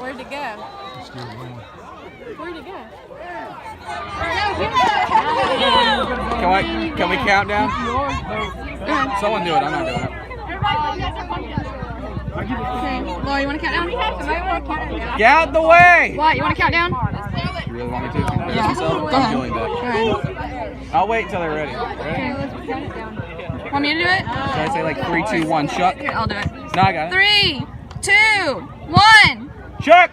Where'd it go? Where'd it go? Can we count down? Someone do it. I'm not doing it. Okay. Laura, you want to count down? Get out the way! What? You want to count down? You really want me to? Yeah. Go ahead. Doing that. Go ahead. I'll wait until they're ready. Ready? Okay, let's count it down. Want me to do it? Should I say like 3, 2, 1, Chuck? Here, I'll do it. No, I got it. 3, 2, 1. Chuck!